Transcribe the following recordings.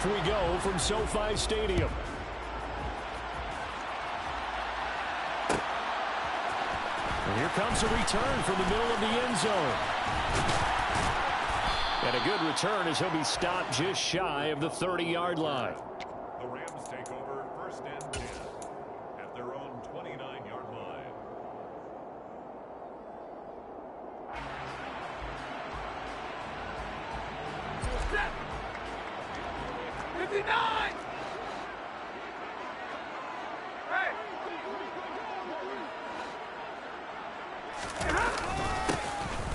Off we go from SoFi Stadium. And here comes a return from the middle of the end zone. And a good return as he'll be stopped just shy of the 30-yard line. The Rams take over 1st and 10 at their own 29-yard line. Step. 59. Hey.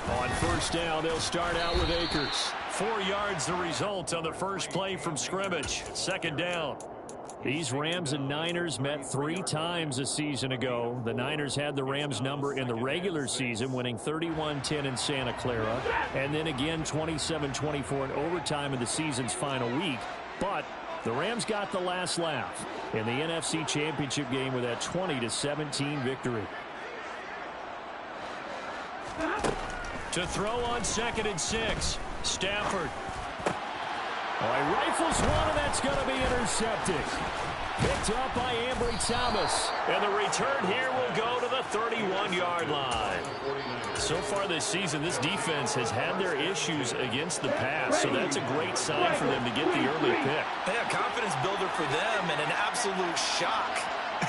On 1st down, they'll start out with Akers. 4 yards the result on the first play from scrimmage. 2nd down. These Rams and Niners met 3 times a season ago. The Niners had the Rams number in the regular season, winning 31-10 in Santa Clara, and then again 27-24 in overtime in the season's final week. But the Rams got the last laugh in the NFC Championship game with that 20-17 victory. To throw on 2nd and 6. Stafford. Oh, he rifles one, and that's going to be intercepted. Picked up by Ambry Thomas. And the return here will go to the 31-yard line. So far this season, this defense has had their issues against the pass, so that's a great sign for them to get the early pick. Yeah, confidence builder for them and an absolute shock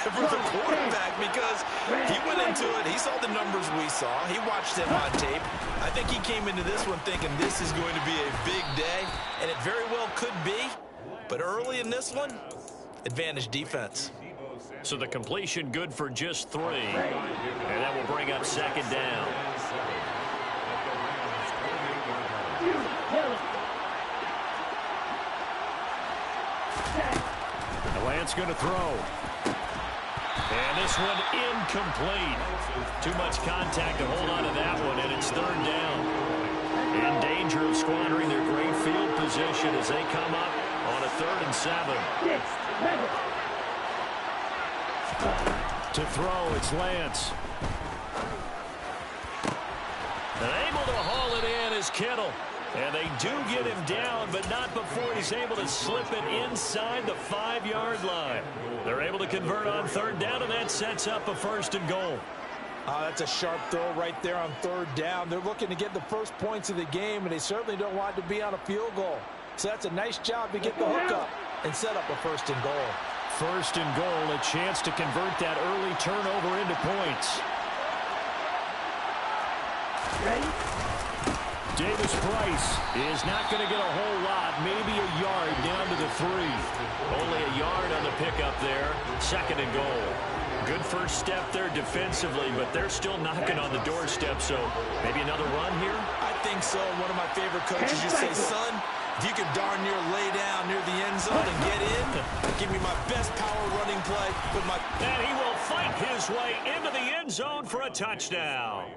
for the quarterback because he went into it. He saw the numbers we saw. He watched them on tape. I think he came into this one thinking this is going to be a big day, and it very well could be. But early in this one, advantage defense. So the completion good for just 3. And that will bring up 2nd down. Lance going to throw. And this one incomplete. Too much contact to hold on to that one, and it's 3rd down. In danger of squandering their great field position as they come up on a 3rd and 7. To throw, it's Lance. And able to haul it in is Kittle. And they do get him down, but not before he's able to slip it inside the 5-yard line. They're able to convert on 3rd down, and that sets up a 1st and goal. That's a sharp throw right there on 3rd down. They're looking to get the first points of the game, and they certainly don't want to be on a field goal. So that's a nice job to get the hook up and set up a 1st and goal. 1st and goal, a chance to convert that early turnover into points. Ready? Davis Price is not going to get a whole lot, maybe a yard down to the 3. Only a yard on the pickup there. 2nd and goal. Good first step there defensively, but they're still knocking on the doorstep, so maybe another run here? I think so. One of my favorite coaches just say, son, if you can darn near lay down near the end zone and get in, give me my best power running play. And he will fight his way into the end zone for a touchdown.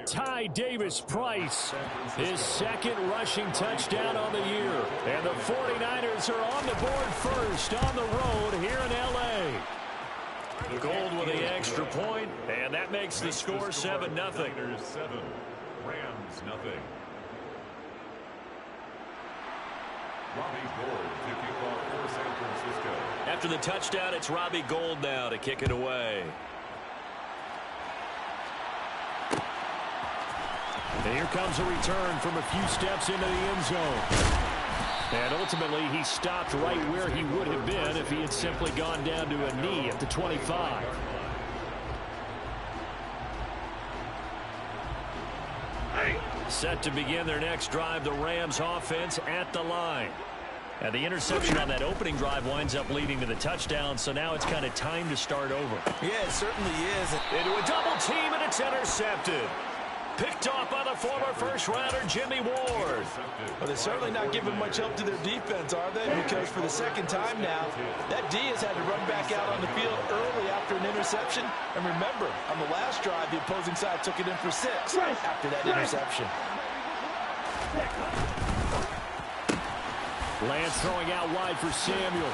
Ty Davis Price, his 2nd rushing touchdown on the year. And the 49ers are on the board first on the road here in L.A. Gold with the extra point, and that makes the score 7-0. 7, Rams nothing. Robbie Gould to kick off for San Francisco. After the touchdown, it's Robbie Gould now to kick it away. And here comes a return from a few steps into the end zone. And ultimately, he stopped right where he would have been if he had simply gone down to a knee at the 25. Set to begin their next drive, the Rams offense at the line. And the interception on that opening drive winds up leading to the touchdown, so now it's kind of time to start over. Yeah, it certainly is. Into a double team, and it's intercepted. Picked off by the former first-rounder Jimmy Ward. Well, they're certainly not giving much help to their defense, are they? Because for the 2nd time now, that D has had to run back out on the field early after an interception. And remember, on the last drive, the opposing side took it in for 6 after that interception. Lance throwing out wide for Samuel.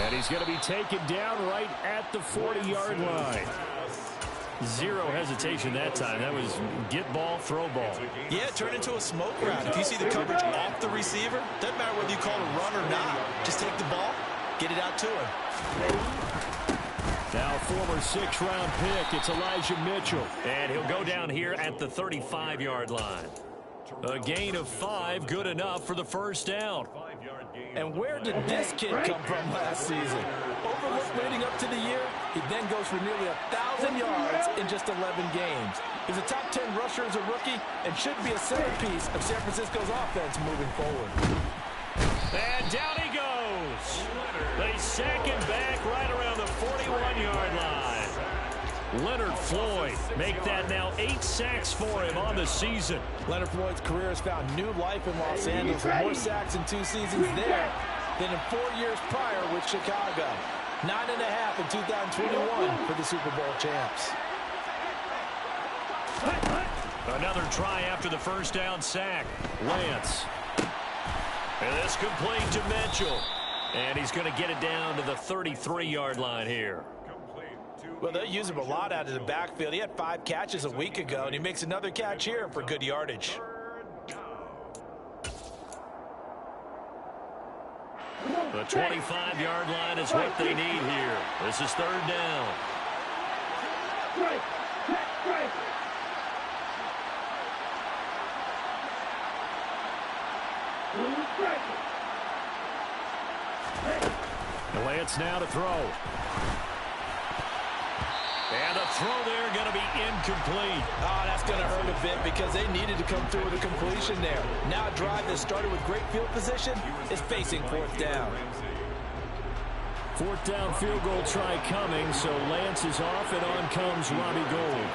And he's going to be taken down right at the 40-yard line. Zero hesitation that time. That was get ball, throw ball. Yeah, turn into a smoke route. If you see the coverage off the receiver, doesn't matter whether you call it a run or not. Just take the ball, get it out to him. Now former 6th-round pick, it's Elijah Mitchell. And he'll go down here at the 35-yard line. A gain of 5, good enough for the first down. And where did this kid come from last season? Overlooked leading up to the year, he then goes for nearly 1,000 yards in just 11 games. He's a top 10 rusher as a rookie and should be a centerpiece of San Francisco's offense moving forward. And down he goes. They sack him back right around the 41-yard line. Leonard Floyd make that now 8 sacks for him on the season. Leonard Floyd's career has found new life in Los Angeles with more sacks in 2 seasons there than in 4 years prior with Chicago. 9.5 in 2021 for the Super Bowl champs. Another try after the first down sack. Lance. And this complete to Mitchell. And he's going to get it down to the 33-yard line here. Well, they'll use him a lot out of the backfield. He had 5 catches a week ago, and he makes another catch here for good yardage. The 25-yard line is what they need here. This is 3rd down. Lance now to throw. And the throw there going to be incomplete. Oh, that's going to hurt a bit because they needed to come through with a completion there. Now a drive that started with great field position is facing 4th down. 4th down field goal try coming, so Lance is off, and on comes Robbie Gould.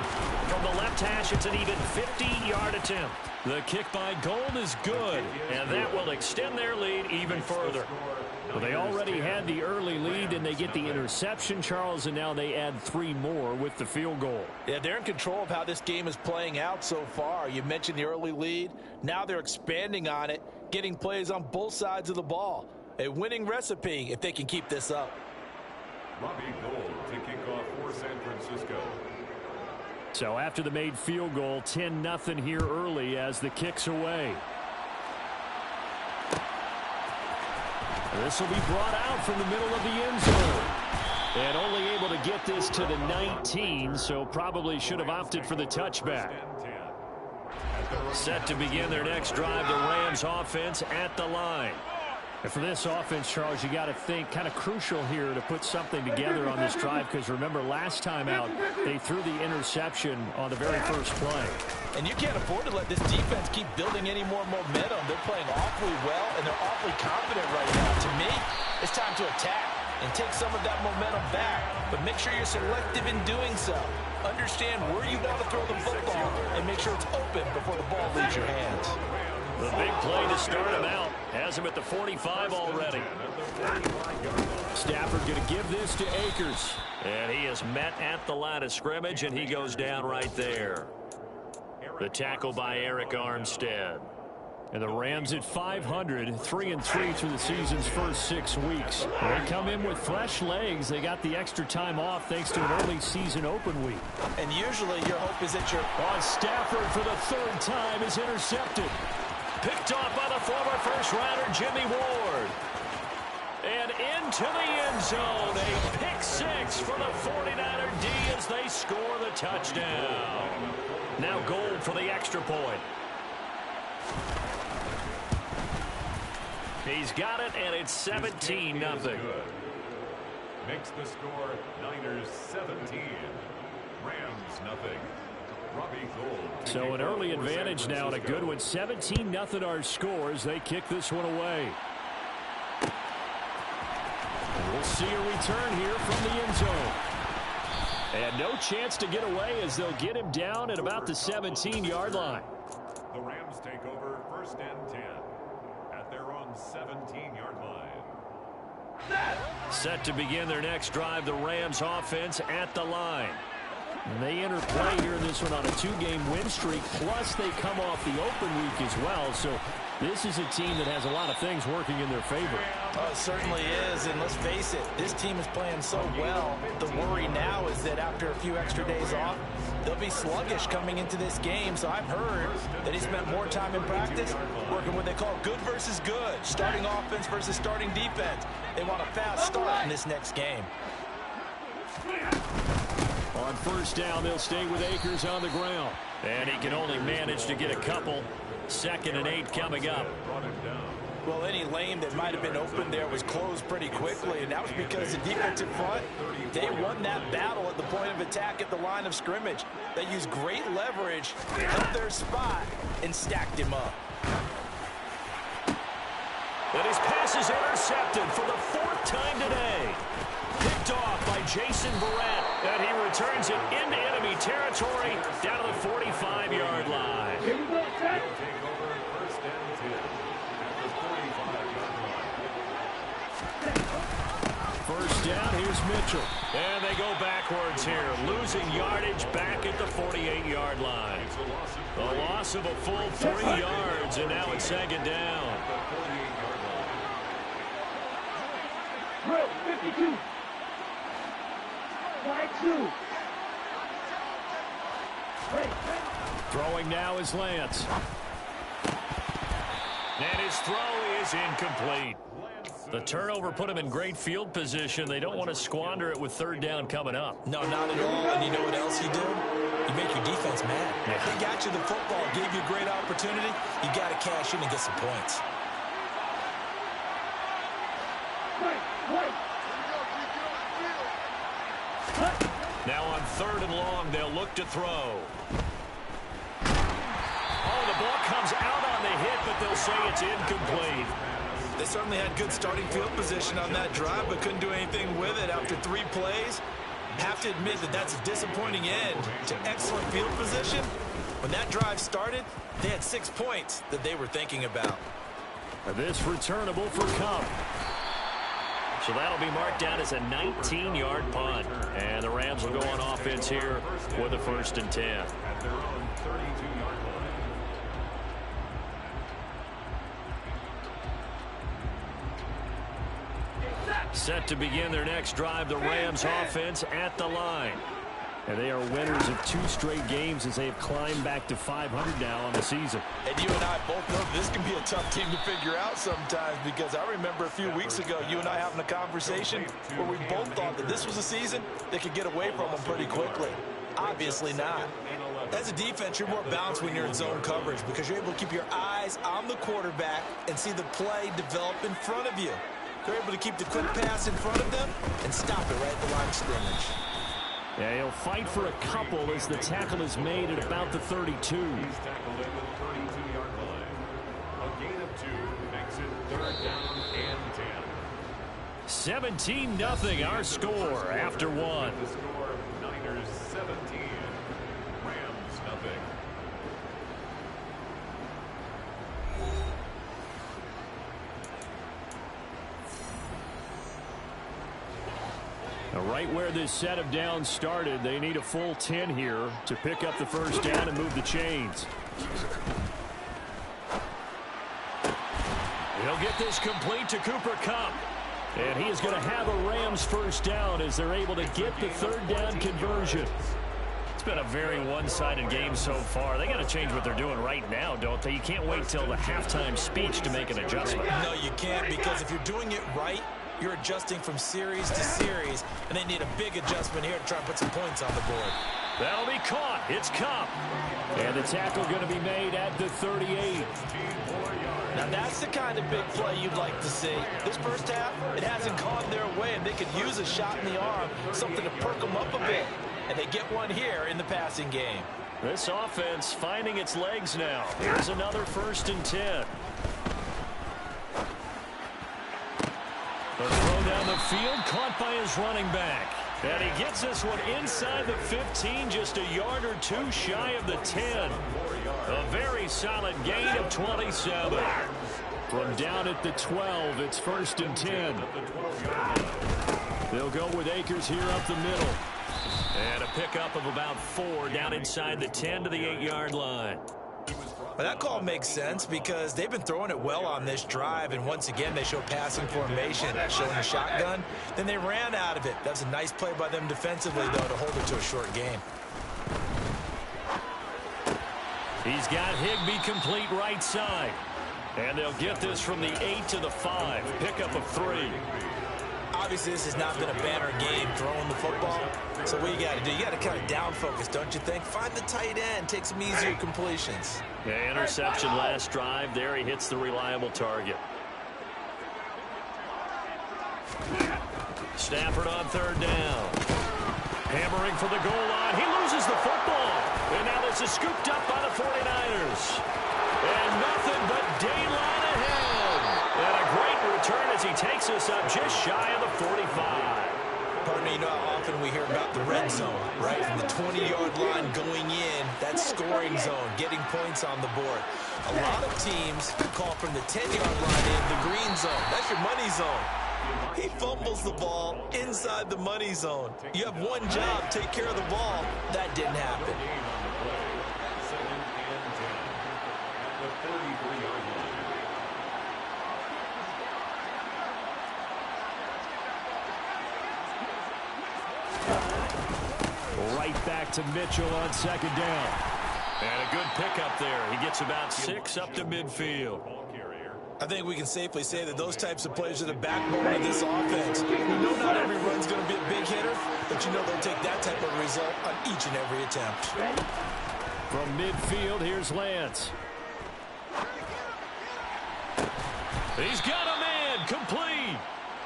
From the left hash, it's an even 50-yard attempt. The kick by Gould is good, and that will extend their lead even further. Well, they already had the early lead, and they get the interception, Charles, and now they add 3 more with the field goal. Yeah, they're in control of how this game is playing out so far. You mentioned the early lead. Now they're expanding on it, getting plays on both sides of the ball. A winning recipe if they can keep this up. Robbie Gould to kick off for San Francisco. So after the made field goal, 10-0 here early as the kick's away. This will be brought out from the middle of the end zone. And only able to get this to the 19, so probably should have opted for the touchback. Set to begin their next drive, the Rams offense at the line. And for this offense, Charles, you got to think kind of crucial here to put something together on this drive, because remember last time out they threw the interception on the very first play. And you can't afford to let this defense keep building any more momentum. They're playing awfully well, and they're awfully confident right now. To me, it's time to attack and take some of that momentum back, but make sure you're selective in doing so. Understand where you want to throw the football and make sure it's open before the ball leaves your hands. The big play to start him out. Has him at the 45 already. Stafford going to give this to Akers. And he is met at the line of scrimmage, and he goes down right there. The tackle by Eric Armstead. And the Rams at 500, 3-3 through the season's first 6 weeks. They come in with fresh legs. They got the extra time off thanks to an early season open week. And usually your hope is that on Stafford for the 3rd time is intercepted. Picked off by the former first-rounder Jimmy Ward. And into the end zone. A pick 6 for the 49er D as they score the touchdown. Now Gould for the extra point. He's got it, and it's 17-0. Makes the score Niners 17, Rams nothing. Robbie Gould. So an early advantage now, and a good one. 17-0 our scores. They kick this one away. And we'll see a return here from the end zone. And no chance to get away as they'll get him down at about the 17-yard line. The Rams take over 1st and 10 at their own 17-yard line. Set to begin their next drive, the Rams offense at the line. And they enter play here in this one on a 2-game win streak, plus they come off the open week as well. So This is a team that has a lot of things working in their favor. Oh, it certainly is, and let's face it, this team is playing so well. The worry now is that after a few extra days off, they'll be sluggish coming into this game. So I've heard that he spent more time in practice working what they call good versus good, starting offense versus starting defense. They want a fast start in this next game. On first down, they'll stay with Akers on the ground. And he can only manage to get a couple. 2nd and 8 coming up. Well, any lane that might have been open there was closed pretty quickly, and that was because the defensive front, they won that battle at the point of attack at the line of scrimmage. They used great leverage, held their spot, and stacked him up. And his pass is intercepted for the 4th time today. Picked off by Jason Verrett, and he returns it into enemy territory down to the 45-yard line. Here we go, set. Take over first and 10 at the 45-yard line. First down, here's Mitchell. And they go backwards here, losing yardage back at the 48-yard line. The loss of a full 3 yards, and now it's 2nd down. Drill, 52. Flag 2. Throwing now is Lance. And his throw is incomplete. The turnover put him in great field position. They don't want to squander it with 3rd down coming up. No, not at all. And you know what else you do? You make your defense mad. Yeah. They got you the football, gave you a great opportunity. You got to cash in and get some points. Now on 3rd and long, they'll look to throw. Oh, the ball comes out on the hit, but they'll say it's incomplete. They certainly had good starting field position on that drive, but couldn't do anything with it after 3 plays. Have to admit that that's a disappointing end to excellent field position. When that drive started, they had 6 points that they were thinking about. This returnable for Cup. So that'll be marked down as a 19-yard punt. And the Rams will go on offense here with a 1st and 10. At their own 32-yard line. Set to begin their next drive, the Rams offense at the line. And they are winners of 2 straight games as they have climbed back to 500 now on the season. And you and I both know this can be a tough team to figure out sometimes, because I remember a few weeks ago you and I having a conversation where we both thought that this was a season that could get away from them pretty quickly. Obviously not. As a defense, you're more balanced when you're in zone coverage because you're able to keep your eyes on the quarterback and see the play develop in front of you. They're able to keep the quick pass in front of them and stop it right at the line of scrimmage. Yeah, he'll fight for a couple as the tackle is made at about the 32. He's tackled at the 32-yard line. A gain of 2 makes it 3rd down and 10. 17-0 our score after 1. The score, Niners 17, Rams nothing. Right where this set of downs started, they need a full 10 here to pick up the 1st down and move the chains. He'll get this complete to Cooper Kupp. And he is going to have a Rams 1st down as they're able to get the 3rd down conversion. It's been a very one-sided game so far. They got to change what they're doing right now, don't they? You can't wait till the halftime speech to make an adjustment. No, you can't, because if you're doing it right, you're adjusting from series to series, and they need a big adjustment here to try and put some points on the board. That'll be caught. It's Kupp. And the tackle going to be made at the 38. Now, that's the kind of big play you'd like to see. This first half, it hasn't gone their way, and they could use a shot in the arm, something to perk them up a bit. And they get one here in the passing game. This offense finding its legs now. Here's another 1st and 10. The throw down the field, caught by his running back. And he gets this one inside the 15, just a yard or 2 shy of the 10. A very solid gain of 27. From down at the 12, it's 1st and 10. They'll go with Akers here up the middle. And a pickup of about 4 down inside the 10 to the 8-yard line. Well, that call makes sense because they've been throwing it well on this drive, and once again, they show passing formation, showing a shotgun. Then they ran out of it. That's a nice play by them defensively, though, to hold it to a short game. He's got Higbee complete right side. And they'll get this from the 8 to the 5. Pickup of 3. Obviously, this has not been a banner game throwing the football. So what you got to do, you got to kind of down focus, don't you think? Find the tight end, take some easier completions. Yeah, interception last drive. There he hits the reliable target. Stafford on 3rd down. Hammering for the goal line. He loses the football. And now this is scooped up by the 49ers. And nothing but daylight ahead. And a great return as he takes us up just shy of the 45. Pardon me, you know how often we hear about the red zone, right? From the 20-yard line going in, that scoring zone, getting points on the board. A lot of teams call from the 10-yard line in the green zone. That's your money zone. He fumbles the ball inside the money zone. You have one job, take care of the ball. That didn't happen. Right back to Mitchell on 2nd down. And a good pickup there. He gets about 6 up to midfield. I think we can safely say that those types of plays are the backbone of this offense. We know not every run's going to be a big hitter, but you know they'll take that type of result on each and every attempt. From midfield, here's Lance. He's got a man complete.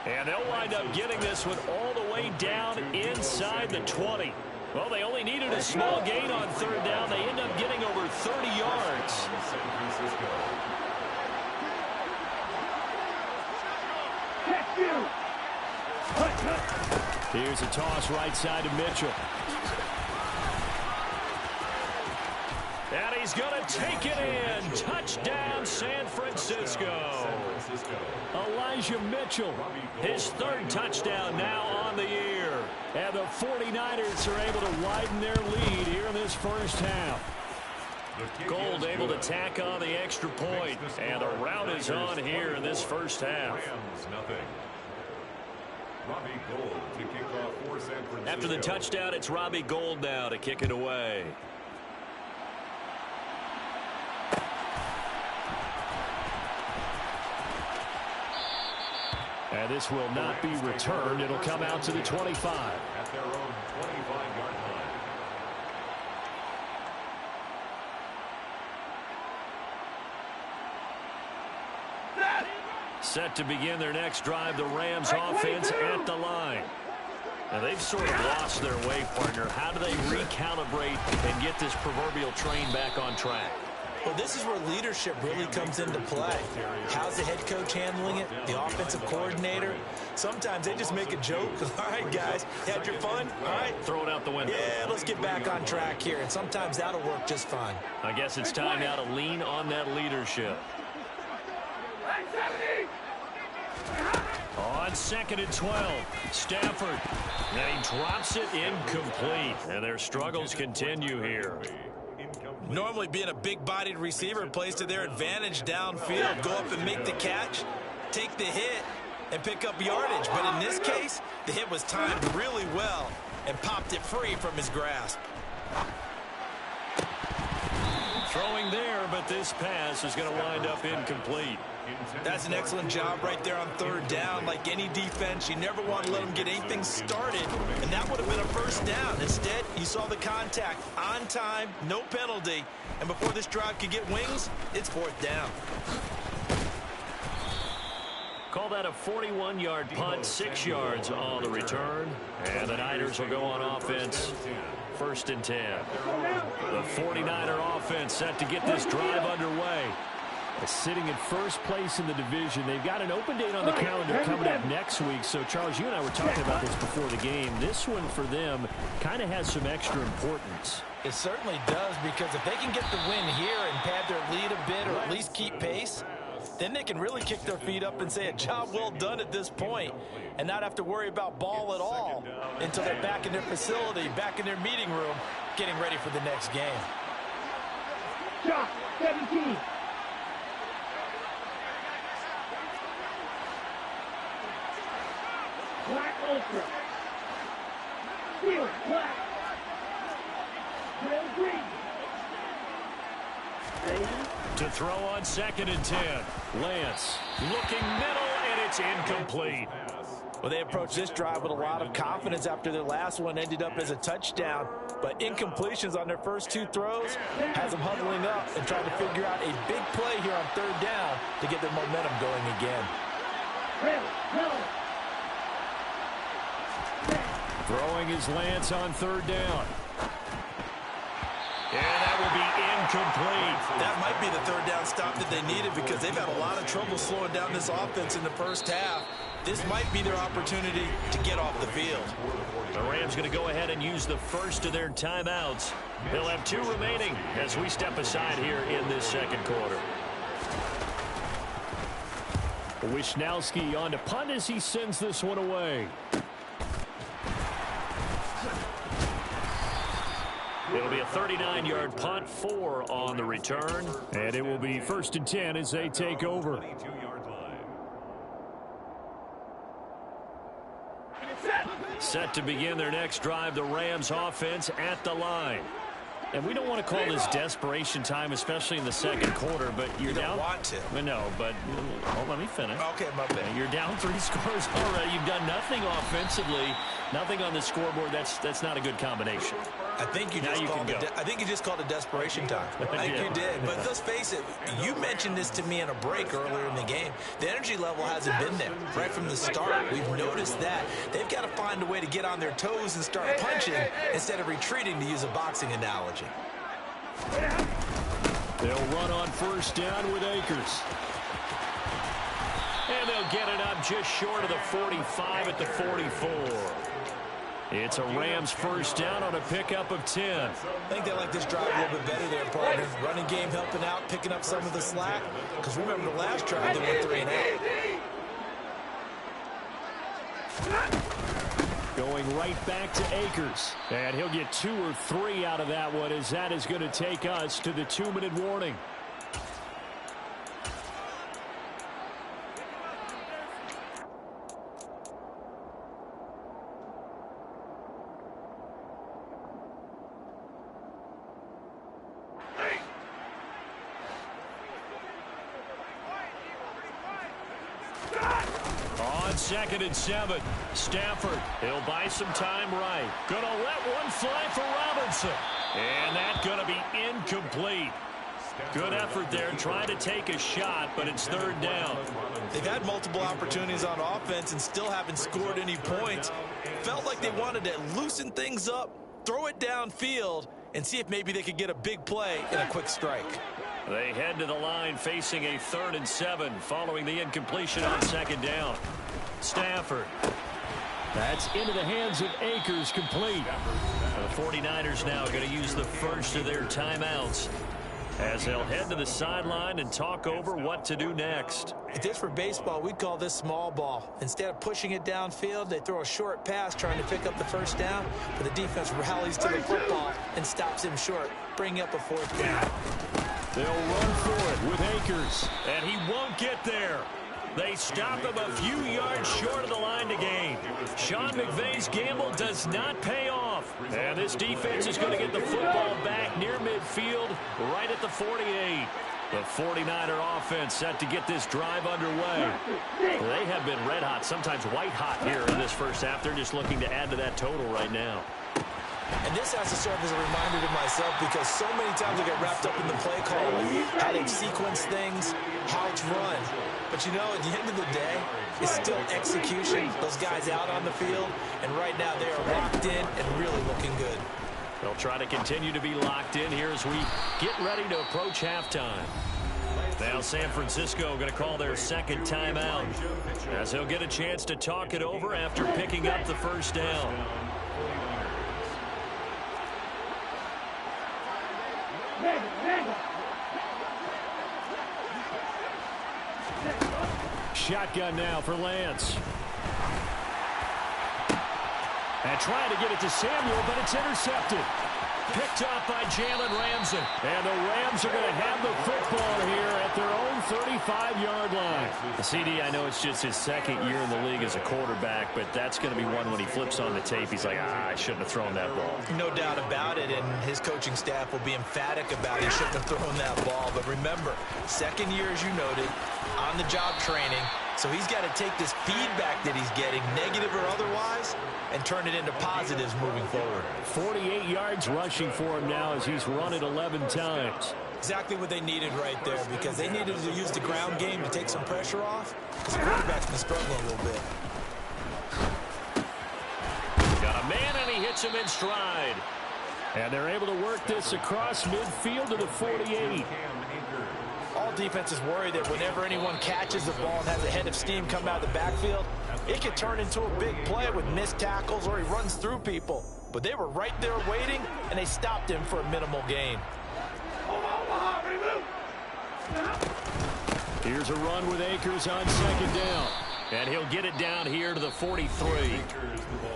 And they'll wind up getting this one all the way down inside the 20. Well, they only needed a small gain on 3rd down. They end up getting over 30 yards. Here's a toss right side to Mitchell. And he's going to take it in. Touchdown, San Francisco. Elijah Mitchell, his 3rd touchdown now on the year. And the 49ers are able to widen their lead here in this first half. Gold able to tack on the extra point. And the route is on here in this first half. After the touchdown, it's Robbie Gould now to kick it away. And this will not be returned. It'll come out to the 25. At their own 25-yard line. Set to begin their next drive, the Rams offense at the line. Now they've sort of lost their way, partner. How do they recalibrate and get this proverbial train back on track? Well, this is where leadership really comes into play. How's the head coach handling it? The offensive coordinator? Sometimes they just make a joke. All right, guys, had your fun? All right. Throw it out the window. Yeah, let's get back on track here. And sometimes that'll work just fine. I guess it's time now to lean on that leadership. On 2nd and 12, Stafford. And he drops it incomplete. And their struggles continue here. Normally being a big-bodied receiver plays to their advantage downfield. Go up and make the catch, take the hit, and pick up yardage. But in this case, the hit was timed really well and popped it free from his grasp. Throwing there, but this pass is going to wind up incomplete. That's an excellent job right there on 3rd down. Like any defense, you never want to let them get anything started, and that would have been a first down. Instead, you saw the contact on time, no penalty, and before this drive could get wings, it's 4th down. Call that a 41-yard punt, 6 yards on the return, and the Niners will go on offense. 1st and 10. The 49er offense set to get this drive underway. Sitting in first place in the division. They've got an open date on the calendar coming up next week. So, Charles, you and I were talking about this before the game. This one for them kind of has some extra importance. It certainly does, because if they can get the win here and pad their lead a bit, or at least keep pace, then they can really kick their feet up and say a job well done at this point and not have to worry about ball at all until they're back in their facility, back in their meeting room, getting ready for the next game. Shot, 17. Black Ultra. Steel, black. Trail green. To throw on 2nd and 10. Lance looking middle, and it's incomplete. Well, they approached this drive with a lot of confidence after their last one ended up as a touchdown. But incompletions on their first 2 throws has them huddling up and trying to figure out a big play here on 3rd down to get their momentum going again. Throwing is Lance on 3rd down. And that will be incomplete. That might be the 3rd down stop that they needed because they've had a lot of trouble slowing down this offense in the first half. This might be their opportunity to get off the field. The Rams going to go ahead and use the first of their timeouts. They'll have 2 remaining as we step aside here in this 2nd quarter. Wisnowski on to punt as he sends this one away. It'll be a 39-yard punt, 4 on the return. And it will be 1st and 10 as they take over. 22-yard line. Set to begin their next drive, the Rams offense at the line. And we don't want to call this desperation time, especially in the 2nd quarter, but you're down. You don't want to. No, but let me finish. Okay, my bad. You're down 3 scores already. You've done nothing offensively, nothing on the scoreboard. That's not a good combination. I think you just called it desperation time. I think you did. But let's face it, you mentioned this to me in a break earlier in the game. The energy level hasn't been there right from the start. We've noticed that. They've got to find a way to get on their toes and start punching instead of retreating, to use a boxing analogy. They'll run on 1st down with Akers. And they'll get it up just short of the 45 at the 44. It's a Rams 1st down on a pickup of 10. I think they like this drive a little bit better there, partner. Running game helping out, picking up some of the slack. Because remember the last drive, they went 3 and out. Going right back to Akers. And he'll get 2 or 3 out of that one, as that is going to take us to the 2-minute warning. On 2nd and 7, Stafford, he'll buy some time right. Gonna let one fly for Robinson. And that's gonna be incomplete. Good effort there, trying to take a shot, but it's 3rd down. They've had multiple opportunities on offense and still haven't scored any points. Felt like they wanted to loosen things up, throw it downfield, and see if maybe they could get a big play in a quick strike. They head to the line facing a 3rd and 7 following the incompletion on 2nd down. Stafford. That's into the hands of Akers, complete. The 49ers now going to use the first of their timeouts as they'll head to the sideline and talk over what to do next. If this were baseball, we'd call this small ball. Instead of pushing it downfield, they throw a short pass trying to pick up the 1st down, but the defense rallies to the football and stops him short, bringing up a 4th down. They'll run for it with Akers, and he won't get there. They stop him a few yards short of the line to gain. Sean McVay's gamble does not pay off. And this defense is going to get the football back near midfield, right at the 48. The 49er offense set to get this drive underway. They have been red hot, sometimes white hot here in this first half. They're just looking to add to that total right now. And this has to serve as a reminder to myself because so many times I get wrapped up in the play call, how they sequence things, how it's run. But, you know, at the end of the day, it's still execution. Those guys out on the field, and right now they are locked in and really looking good. They'll try to continue to be locked in here as we get ready to approach halftime. Now San Francisco going to call their 2nd timeout as they'll get a chance to talk it over after picking up the 1st down. Shotgun now for Lance. And trying to get it to Samuel, but it's intercepted. Picked up by Jalen Ramsey. And the Rams are going to have the football here at their own 35-yard line. The CD, I know it's just his second year in the league as a quarterback, but that's going to be one when he flips on the tape, he's like, I shouldn't have thrown that ball. No doubt about it, and his coaching staff will be emphatic about he shouldn't have thrown that ball. But remember, second year, as you noted, on-the-job training, so he's got to take this feedback that he's getting, negative or otherwise, and turn it into positives moving forward. 48 yards rushing for him now as he's run it 11 times. Exactly what they needed right there, because they needed to use the ground game to take some pressure off, because the quarterback's been struggling a little bit. Got a man, and he hits him in stride. And they're able to work this across midfield to the 48. All defenses worry that whenever anyone catches the ball and has a head of steam come out of the backfield, it could turn into a big play with missed tackles or he runs through people. But they were right there waiting, and they stopped him for a minimal gain. Here's a run with Akers on second down. And he'll get it down here to the 43.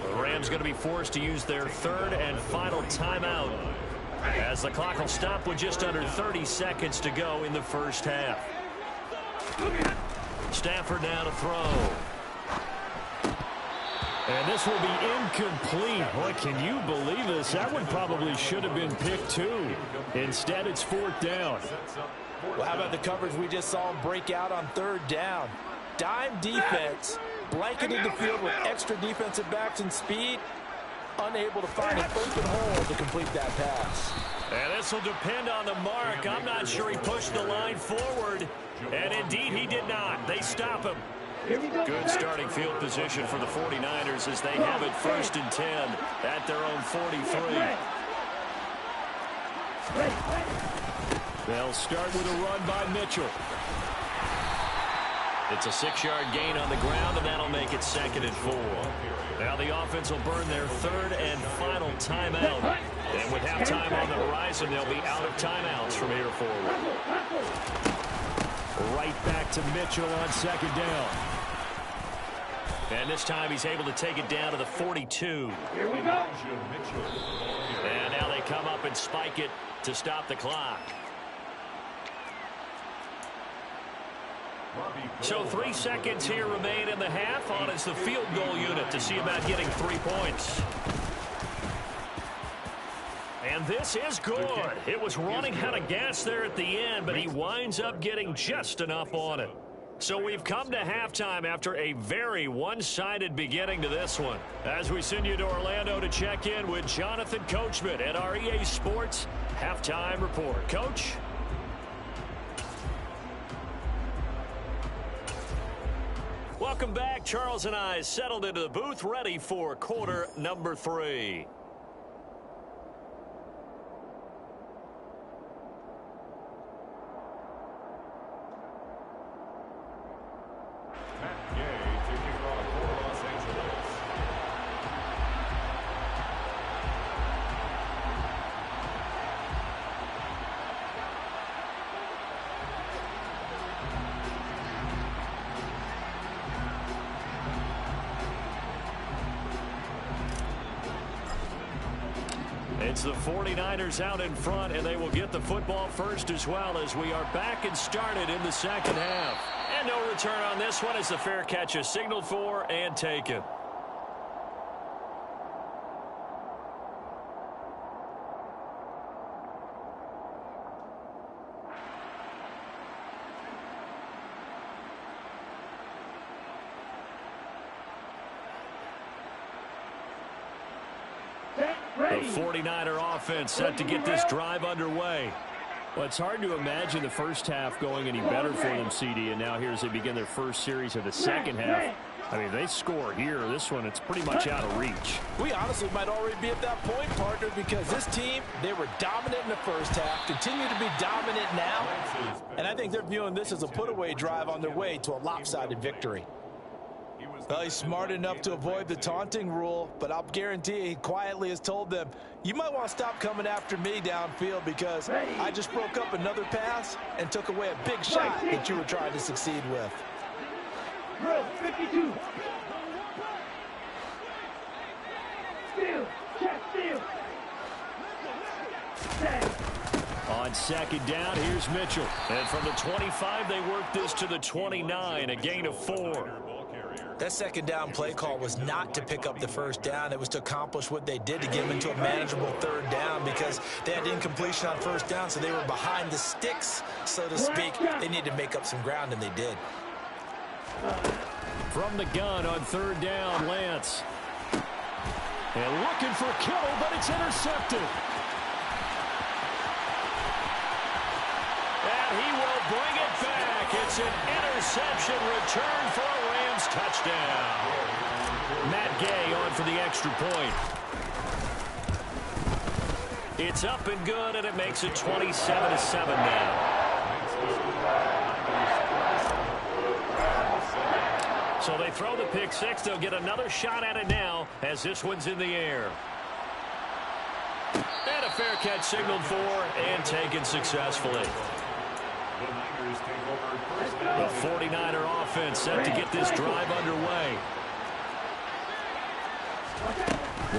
The Rams going to be forced to use their third and final timeout, as the clock will stop with just under 30 seconds to go in the first half. Stafford now to throw. And this will be incomplete. Boy, can you believe this? That one probably should have been picked too. Instead, it's fourth down. Well, how about the coverage we just saw him break out on third down? Dime defense, blanketed the field with extra defensive backs and speed, unable to find an open hole to complete that pass. And this will depend on the mark. I'm not sure he pushed the line forward. And indeed, he did not. They stop him. Good starting field position for the 49ers as they have it first and 10 at their own 43. They'll start with a run by Mitchell. It's a 6-yard gain on the ground, and that'll make it second and 4. Now the offense will burn their third and final timeout. And with halftime on the horizon, they'll be out of timeouts from here forward. Right back to Mitchell on second down. And this time he's able to take it down to the 42. Here we go. And now they come up and spike it to stop the clock. So 3 seconds here remain in the half. On is the field goal unit to see about getting 3 points. And this is good. It was running out of gas there at the end, but he winds up getting just enough on it. So we've come to halftime after a very one-sided beginning to this one. As we send you to Orlando to check in with Jonathan Coachman at our EA Sports Halftime Report. Coach? Welcome back. Charles and I settled into the booth, ready for quarter number 3. Matt Gay taking off for Los Angeles. It's the 49ers out in front, and they will get the football first as well as we are back and started in the second half. And no return on this one as the fair catch is signaled for and taken. The 49er offense set to get this drive underway. Well, it's hard to imagine the first half going any better for them, CD, and now here as they begin their first series of the second half. I mean, they score here. This one, it's pretty much out of reach. We honestly might already be at that point, partner, because this team, they were dominant in the first half, continue to be dominant now, and I think they're viewing this as a put-away drive on their way to a lopsided victory. Well, he's smart enough to avoid the taunting rule, but I'll guarantee he quietly has told them, you might want to stop coming after me downfield because I just broke up another pass and took away a big shot that you were trying to succeed with. Drill 52. Steal. Check steal. On second down, here's Mitchell. And from the 25, they work this to the 29, a gain of 4. That second down play call was not to pick up the first down. It was to accomplish what they did, to get them into a manageable third down, because they had incompletion on first down, so they were behind the sticks, so to speak. They needed to make up some ground, and they did. From the gun on third down, Lance. And looking for Kittle, but it's intercepted. And he will bring it back. It's an interception return for a Rams touchdown. Matt Gay on for the extra point. It's up and good, and it makes it 27-7 now. So they throw the pick six. They'll get another shot at it now as this one's in the air. And a fair catch signaled for and taken successfully. The 49er offense set to get this drive underway.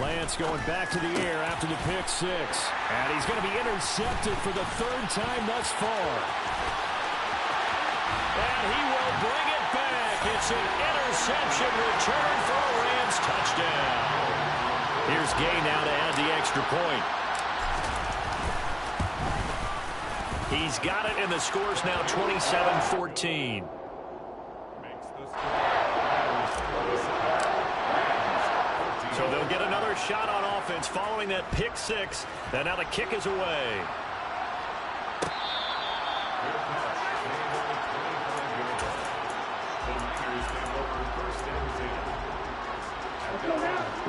Lance going back to the air after the pick six. And he's going to be intercepted for the third time thus far. And he will bring it back. It's an interception return for a Rams touchdown. Here's Gay now to add the extra point. He's got it, and the score's now 27-14. So they'll get another shot on offense following that pick six. And now the kick is away.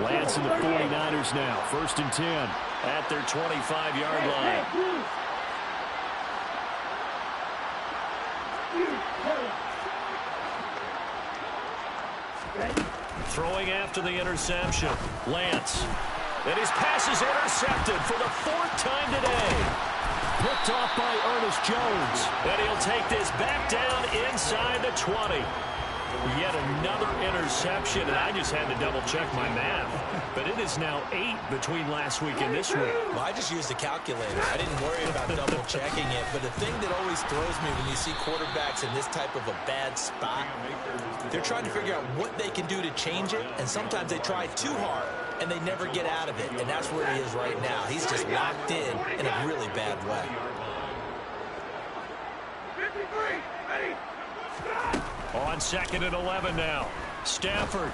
Lance and the 49ers now. 1st and 10 at their 25-yard line. Throwing after the interception. Lance. And his pass is intercepted for the 4th time today. Picked off by Ernest Jones. And he'll take this back down inside the 20. Yet another interception, and I just had to double-check my math. But it is now 8 between last week and this week. Well, I just used the calculator. I didn't worry about double-checking it. But the thing that always throws me when you see quarterbacks in this type of a bad spot, they're trying to figure out what they can do to change it, and sometimes they try too hard, and they never get out of it. And that's where he is right now. He's just locked in a really bad way. 53, ready, stop! On 2nd and 11 now. Stafford.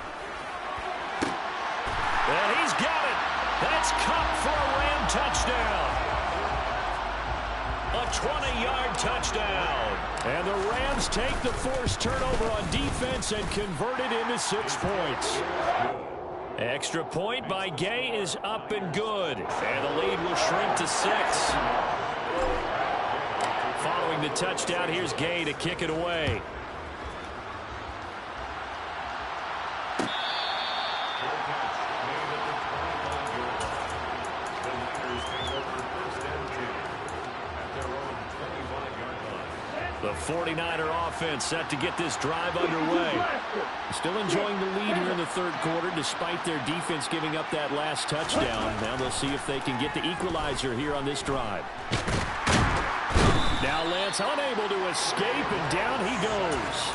And he's got it. That's Kupp for a Ram touchdown. A 20-yard touchdown. And the Rams take the forced turnover on defense and convert it into 6 points. Extra point by Gay is up and good. And the lead will shrink to 6. Following the touchdown, here's Gay to kick it away. The 49er offense set to get this drive underway. Still enjoying the lead here in the 3rd quarter despite their defense giving up that last touchdown. Now they'll see if they can get the equalizer here on this drive. Now Lance unable to escape, and down he goes.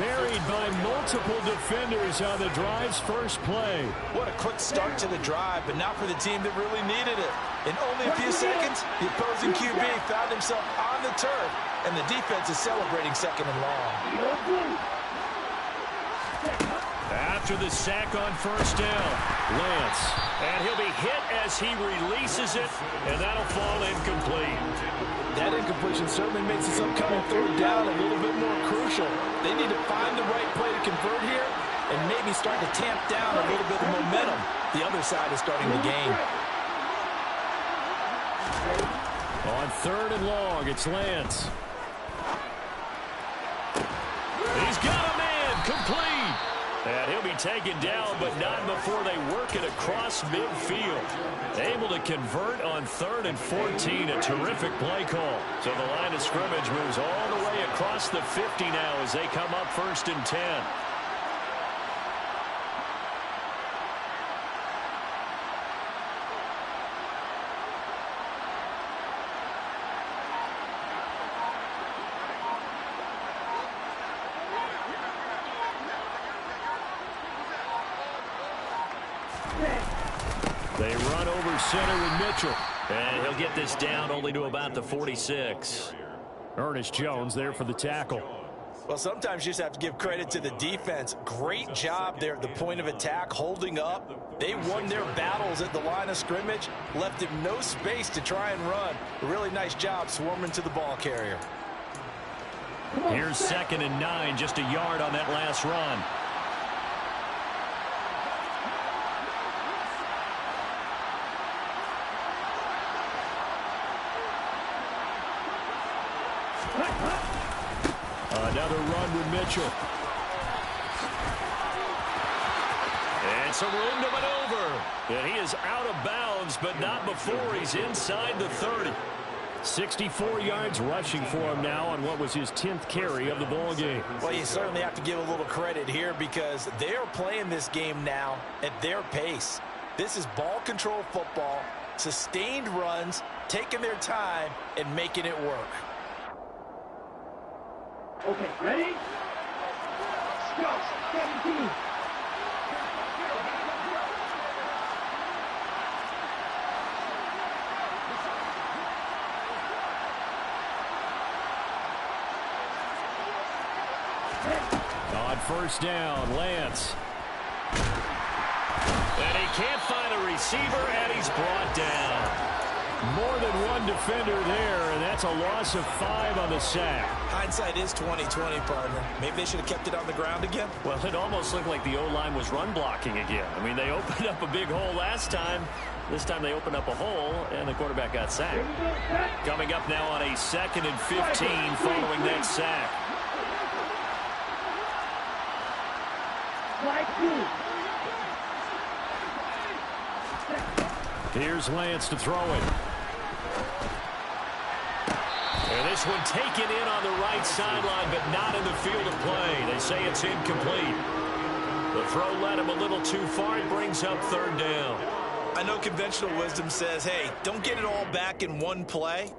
Buried by multiple defenders on the drive's first play. What a quick start to the drive, but not for the team that really needed it. In only a few seconds, the opposing QB found himself on the turf, and the defense is celebrating 2nd and long. After the sack on 1st down, Lance. And he'll be hit as he releases it, and that'll fall incomplete. That incompletion certainly makes this upcoming 3rd down a little bit more crucial. They need to find the right play to convert here and maybe start to tamp down a little bit of momentum. The other side is starting to gain. On 3rd and long, it's Lance. He's got a man, complete. And he'll be taken down, but not before they work it across midfield. Able to convert on 3rd and 14, a terrific play call. So the line of scrimmage moves all the way across the 50 now as they come up 1st and 10. They run over center with Mitchell. And he'll get this down only to about the 46. Ernest Jones there for the tackle. Well, sometimes you just have to give credit to the defense. Great job there at the point of attack, holding up. They won their battles at the line of scrimmage, left him no space to try and run. A really nice job swarming to the ball carrier. Here's 2nd and 9, just a yard on that last run. Another run with Mitchell. And some room to maneuver. And he is out of bounds, but not before he's inside the 30. 64 yards rushing for him now on what was his 10th carry of the ball game. Well, you certainly have to give a little credit here because they're playing this game now at their pace. This is ball control football, sustained runs, taking their time, and making it work. Okay, ready? Go, 17. On 1st down, Lance. And he can't find a receiver, and he's brought down. More than one defender there, and that's a loss of 5 on the sack. Hindsight is 20/20, partner. Maybe they should have kept it on the ground again. Well, it almost looked like the O-line was run blocking again. I mean, they opened up a big hole last time. This time they opened up a hole, and the quarterback got sacked. Coming up now on a 2nd and 15 following that sack. Here's Lance to throw it. And this one taken in on the right sideline, but not in the field of play. They say it's incomplete. The throw led him a little too far. It brings up 3rd down. I know conventional wisdom says, hey, don't get it all back in one play.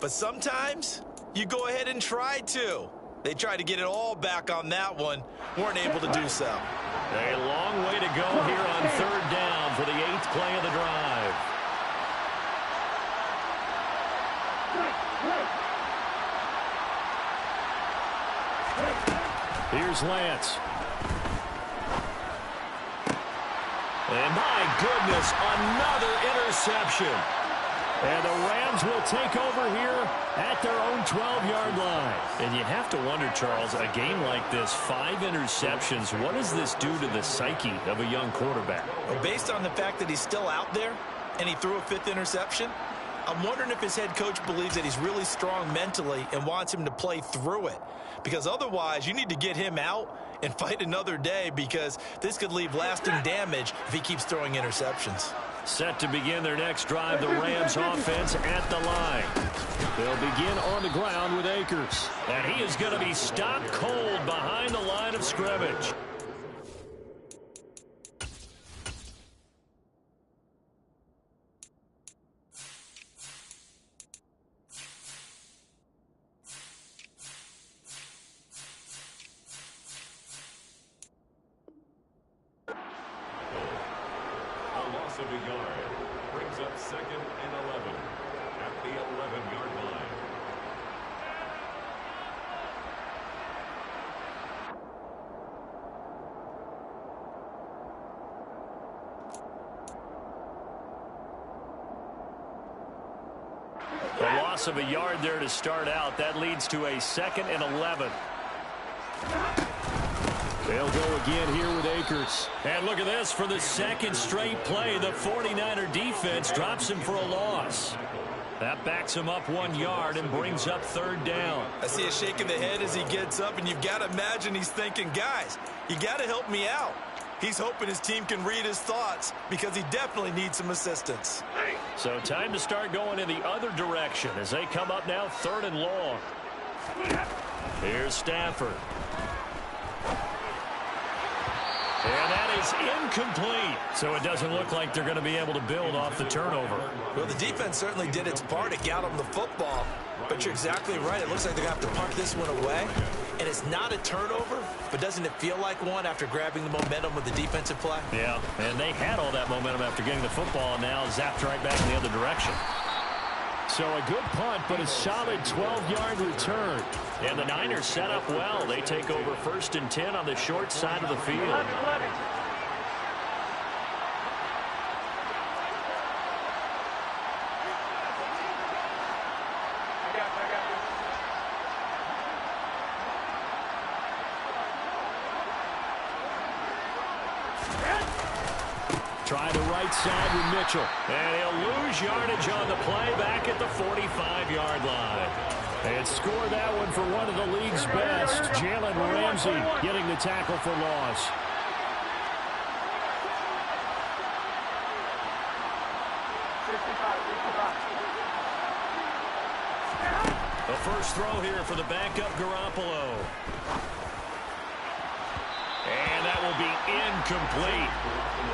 But sometimes you go ahead and try to. They tried to get it all back on that one. Weren't able to do so. A long way to go here on 3rd down for the 8th play of the drive. Here's Lance. And my goodness, another interception. And the Rams will take over here at their own 12-yard line. And you have to wonder, Charles, a game like this, 5 interceptions, what does this do to the psyche of a young quarterback? Well, based on the fact that he's still out there and he threw a 5th interception, I'm wondering if his head coach believes that he's really strong mentally and wants him to play through it. Because otherwise, you need to get him out and fight another day because this could leave lasting damage if he keeps throwing interceptions. Set to begin their next drive, the Rams offense at the line. They'll begin on the ground with Akers. And he is going to be stopped cold behind the line of scrimmage. Of a yard brings up 2nd and 11 at the 11-yard line. The loss of a yard there to start out. That leads to a 2nd and 11. They'll go again here with Akers. And look at this. For the 2nd straight play, the 49er defense drops him for a loss. That backs him up 1 yard and brings up 3rd down. I see a shake of the head as he gets up, and you've got to imagine he's thinking, guys, you got to help me out. He's hoping his team can read his thoughts because he definitely needs some assistance. So time to start going in the other direction as they come up now 3rd and long. Here's Stafford. And that is incomplete. So it doesn't look like they're going to be able to build off the turnover. Well, the defense certainly did its part to get him the football. But you're exactly right. It looks like they're going to have to punt this one away. And it's not a turnover, but doesn't it feel like one after grabbing the momentum with the defensive play? Yeah, and they had all that momentum after getting the football, and now zapped right back in the other direction. So a good punt, but a solid 12-yard return. And the Niners set up well. They take over 1st and 10 on the short side of the field. Try the right side with Mitchell. And he'll lose yardage on the play back at the 45-yard line. And score that one for one of the league's best. Jalen Ramsey getting the tackle for loss. The first throw here for the backup Garoppolo. And that will be incomplete.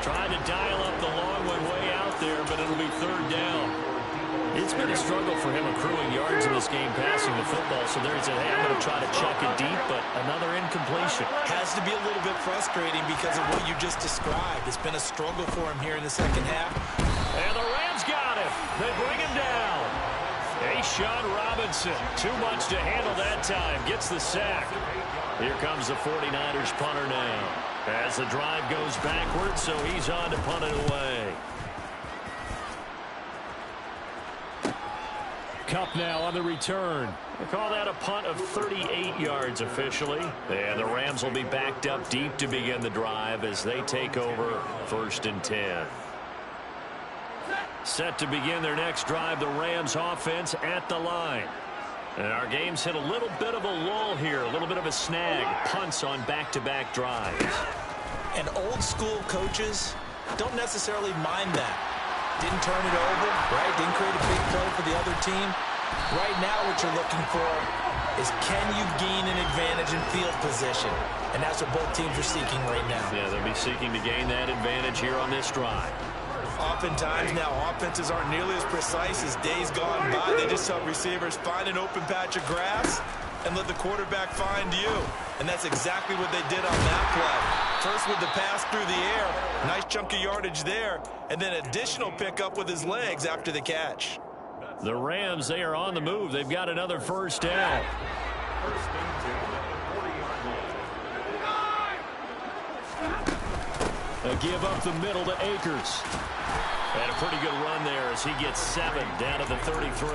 Trying to dial up the long one way out there, but it'll be 3rd down. It's been a struggle for him accruing yards in this game passing the football. So there he said, hey, I'm going to try to chuck it deep, but another incompletion. Has to be a little bit frustrating because of what you just described. It's been a struggle for him here in the second half. And the Rams got him. They bring him down. A'Shawn Robinson, too much to handle that time, gets the sack. Here comes the 49ers punter now. As the drive goes backwards, so he's on to punt it away. Kupp now on the return. They call that a punt of 38 yards officially. And the Rams will be backed up deep to begin the drive as they take over 1st and 10. Set to begin their next drive, the Rams offense at the line. And our game's hit a little bit of a lull here, a little bit of a snag. Punts on back-to-back drives. And old-school coaches don't necessarily mind that. Didn't turn it over, right? Didn't create a big play for the other team. Right now what you're looking for is can you gain an advantage in field position? And that's what both teams are seeking right now. Yeah, they'll be seeking to gain that advantage here on this drive. Oftentimes now offenses aren't nearly as precise as days gone by. They just help receivers find an open patch of grass and let the quarterback find you. And that's exactly what they did on that play. First with the pass through the air, nice chunk of yardage there, and then additional pickup with his legs after the catch. The Rams, they are on the move. They've got another 1st down. A give up the middle to Akers. And a pretty good run there as he gets 7 down to the 33.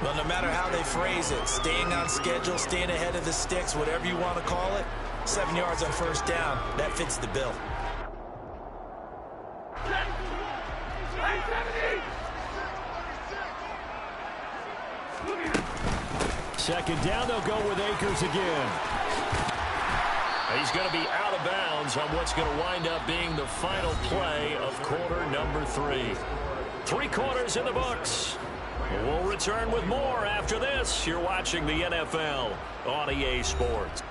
Well, no matter how they phrase it, staying on schedule, staying ahead of the sticks, whatever you want to call it, 7 yards on 1st down, that fits the bill. Second down, they'll go with Akers again. He's going to be out of bounds on what's going to wind up being the final play of quarter number 3. 3 quarters in the books. We'll return with more after this. You're watching the NFL on EA Sports.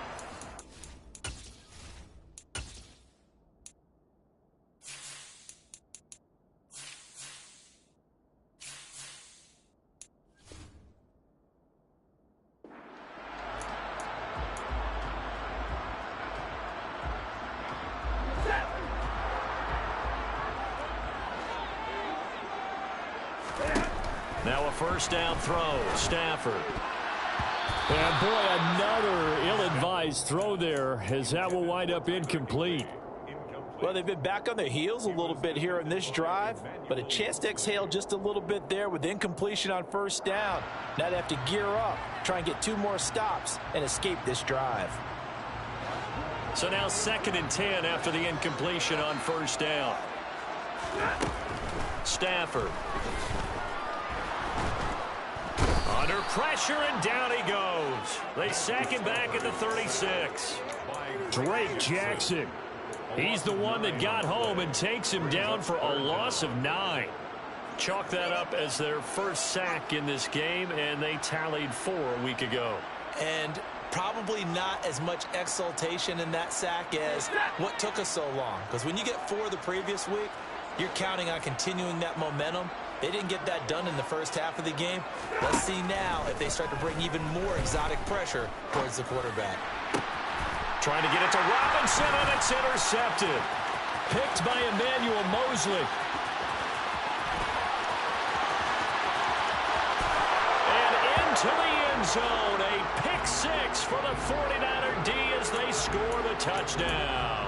Now a 1st down throw, Stafford. And boy, another ill-advised throw there as that will wind up incomplete. Well, they've been back on their heels a little bit here in this drive, but a chance to exhale just a little bit there with incompletion on 1st down. Now they have to gear up, try and get 2 more stops and escape this drive. So now 2nd and 10 after the incompletion on 1st down. Stafford. Under pressure, and down he goes. They sack him back at the 36. Drake Jackson. He's the one that got home and takes him down for a loss of 9. Chalk that up as their first sack in this game, and they tallied 4 a week ago. And probably not as much exultation in that sack as what took us so long. Because when you get 4 the previous week, you're counting on continuing that momentum They didn't get that done in the first half of the game. Let's see now if they start to bring even more exotic pressure towards the quarterback. Trying to get it to Robinson, and it's intercepted. Picked by Emmanuel Mosley. And into the end zone. A pick six for the 49er D as they score the touchdown.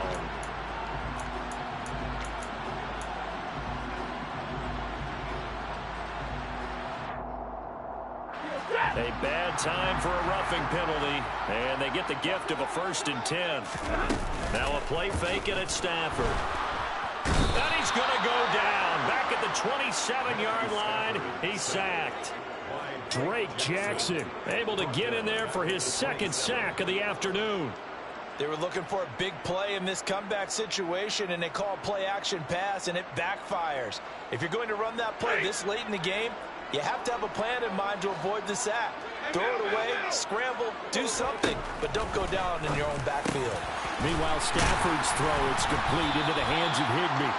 A bad time for a roughing penalty, and they get the gift of a 1st and 10. Now a play fake, and it's Stafford. And he's going to go down. Back at the 27-yard line, he's sacked. Drake Jackson able to get in there for his 2nd sack of the afternoon. They were looking for a big play in this comeback situation, and they call play-action pass, and it backfires. If you're going to run that play this late in the game, you have to have a plan in mind to avoid the sack. Throw it away, scramble, do something, but don't go down in your own backfield. Meanwhile, Stafford's throw, it's complete into the hands of Higbee.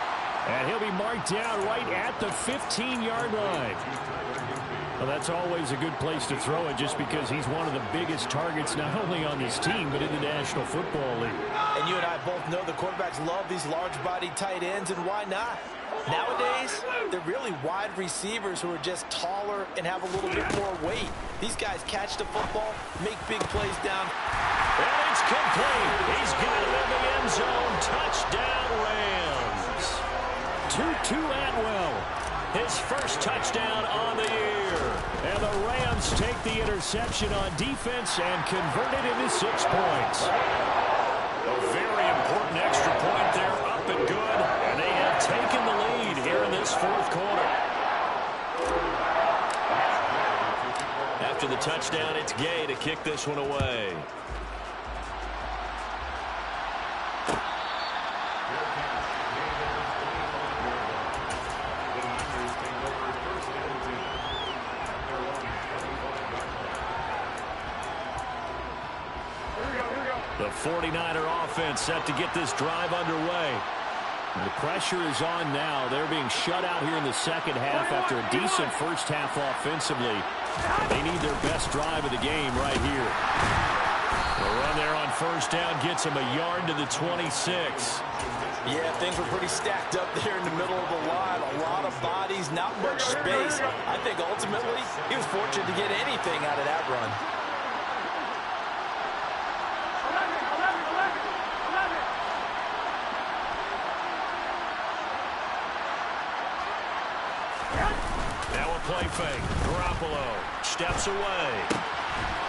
And he'll be marked down right at the 15-yard line. Well, that's always a good place to throw it just because he's one of the biggest targets not only on this team but in the National Football League. And you and I both know the quarterbacks love these large-bodied tight ends, and why not? Nowadays, they're really wide receivers who are just taller and have a little bit more weight. These guys catch the football, make big plays down. And it's complete. He's got it in the end zone. Touchdown, Rams. Tutu Atwell, his first touchdown on the year. And the Rams take the interception on defense and convert it into 6 points. A very important extra point there, up and good. And they have taken the lead here in this 4th quarter. After the touchdown, it's Gay to kick this one away. The 49er offense set to get this drive underway. The pressure is on now. They're being shut out here in the 2nd half after a decent first half offensively. They need their best drive of the game right here. The run there on 1st down gets him a yard to the 26. Yeah, things were pretty stacked up there in the middle of the line. A lot of bodies, not much space. I think ultimately he was fortunate to get anything out of that run. Play fake. Garoppolo steps away.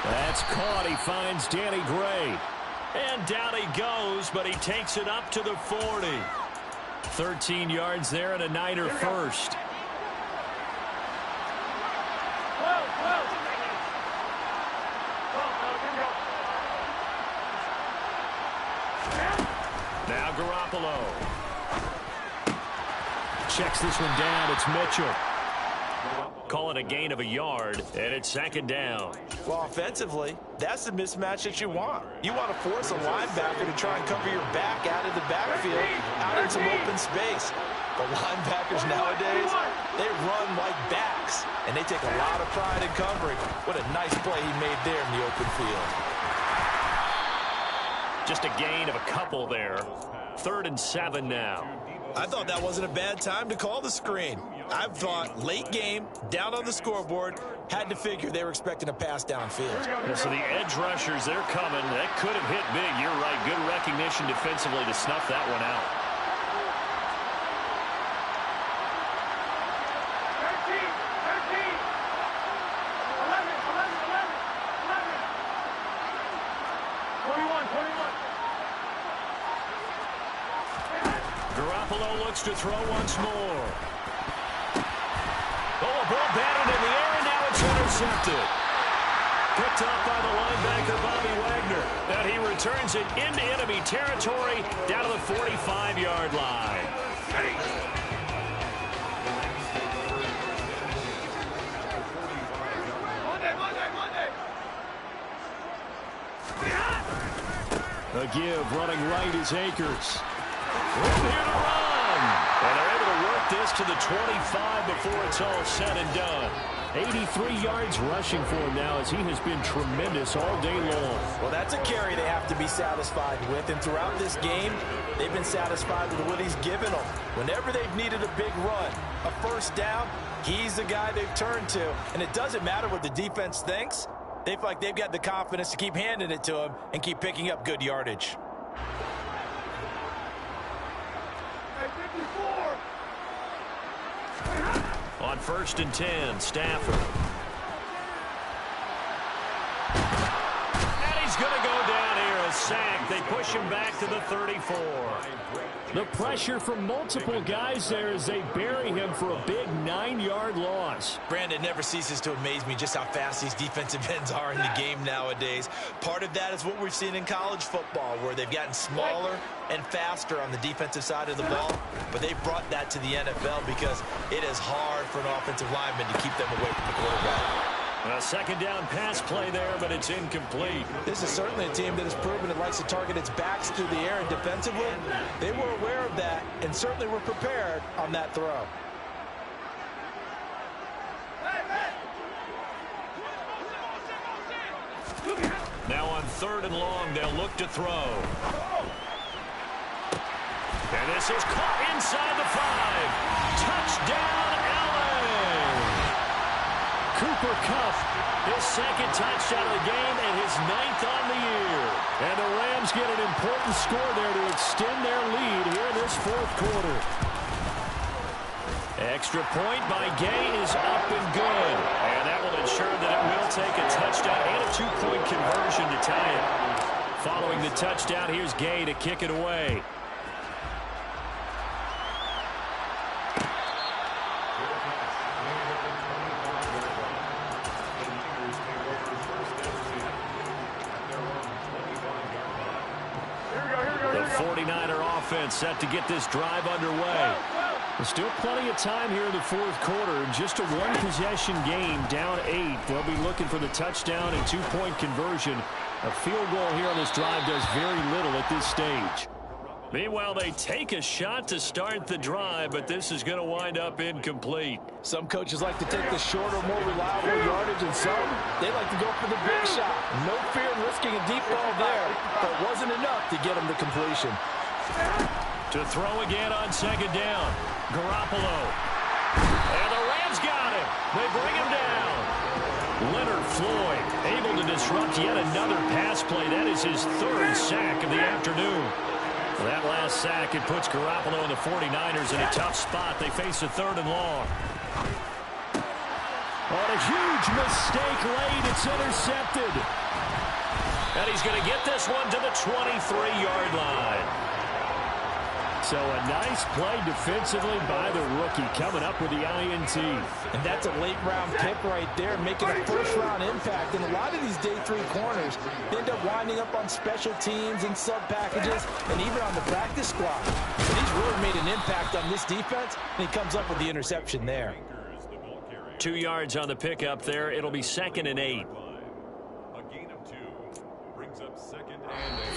That's caught. He finds Danny Gray. And down he goes, but he takes it up to the 40. 13 yards there and a Niner first. Now Garoppolo. Checks this one down. It's Mitchell. Call it a gain of a yard, and it's 2nd down. Well, offensively, that's the mismatch that you want. You want to force a linebacker to try and cover your back out of the backfield, out in some open space. The linebackers nowadays, they run like backs, and they take a lot of pride in covering. What a nice play he made there in the open field. Just a gain of a couple there. 3rd and 7 now. I thought that wasn't a bad time to call the screen. I thought late game, down on the scoreboard, had to figure they were expecting a pass downfield. So the edge rushers, they're coming. That could have hit big. You're right. Good recognition defensively to snuff that one out. 13, 21. Garoppolo looks to throw once more. Oh, a ball batted in the air, and now it's intercepted. Picked up by the linebacker, Bobby Wagner. And he returns it into enemy territory down to the 45-yard line. A give running right is Akers. Room here to run. And they're able to work get this to the 25 before it's all said and done. 83 yards rushing for him now as he has been tremendous all day long. Well, that's a carry they have to be satisfied with. And throughout this game, they've been satisfied with what he's given them. Whenever they've needed a big run, a first down, he's the guy they've turned to. And it doesn't matter what the defense thinks. They feel like they've got the confidence to keep handing it to him and keep picking up good yardage. On 1st and 10, Stafford. And he's going to go down here, a sack. They push him back to the 34. The pressure from multiple guys there as they bury him for a big 9-yard loss. Brandon, never ceases to amaze me just how fast these defensive ends are in the game nowadays. Part of that is what we've seen in college football, where they've gotten smaller and faster on the defensive side of the ball, but they've brought that to the NFL because it is hard for an offensive lineman to keep them away from the quarterback. A second down pass play there, but it's incomplete. This is certainly a team that has proven it likes to target its backs through the air, and defensively, they were aware of that and certainly were prepared on that throw. Now on 3rd and long, they'll look to throw. And this is caught inside the 5. Touchdown, LA! Cooper Kupp, his second touchdown of the game and his 9th on the year. And the Rams get an important score there to extend their lead here in this 4th quarter. Extra point by Gay is up and good. And that will ensure that it will take a touchdown and a 2-point conversion to tie it. Following the touchdown, here's Gay to kick it away. Set to get this drive underway. There's still plenty of time here in the 4th quarter. Just a one-possession game, down 8. They'll be looking for the touchdown and 2-point conversion. A field goal here on this drive does very little at this stage. Meanwhile, they take a shot to start the drive, but this is going to wind up incomplete. Some coaches like to take the shorter, more reliable yardage, and some, they like to go for the big shot. No fear in risking a deep ball there, but it wasn't enough to get them to completion. To throw again on 2nd down. Garoppolo. And the Rams got him. They bring him down. Leonard Floyd able to disrupt yet another pass play. That is his 3rd sack of the afternoon. That last sack, it puts Garoppolo and the 49ers in a tough spot. They face a 3rd and long. On a huge mistake late, it's intercepted. And he's going to get this one to the 23-yard line. So a nice play defensively by the rookie, coming up with the INT. And that's a late-round pick right there, making a first-round impact. And a lot of these day 3 corners end up winding up on special teams and sub-packages and even on the practice squad. But he's really made an impact on this defense, and he comes up with the interception there. 2 yards on the pickup there. It'll be 2nd and 8.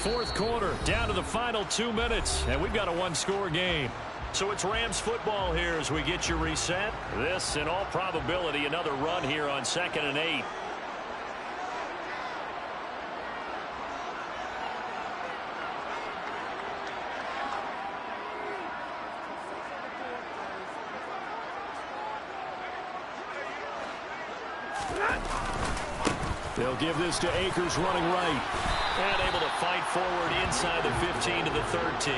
4th quarter, down to the final 2 minutes, and we've got a 1-score game. So it's Rams football here as we get you reset. This, in all probability, another run here on 2nd and 8. They'll give this to Akers running right. And able to fight forward inside the 15 to the 13.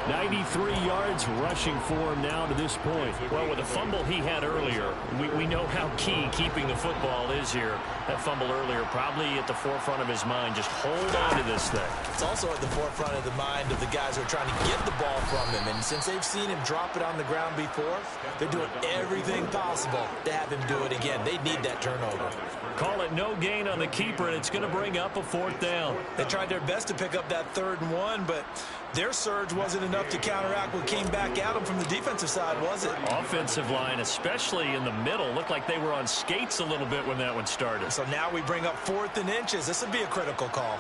93 yards rushing for him now to this point. Well, with the fumble he had earlier, we know how key keeping the football is here. That fumble earlier probably at the forefront of his mind. Just hold on to this thing. It's also at the forefront of the mind of the guys who are trying to get the ball from him. And since they've seen him drop it on the ground before, they're doing everything possible to have him do it again. They need that turnover. Call it no gain on the keeper, and it's going to bring up a 4th down. They tried their best to pick up that 3rd and 1, but their surge wasn't enough to counteract what came back at them from the defensive side, was it? Offensive line, especially in the middle, looked like they were on skates a little bit when that one started. So now we bring up 4th and inches. This would be a critical call.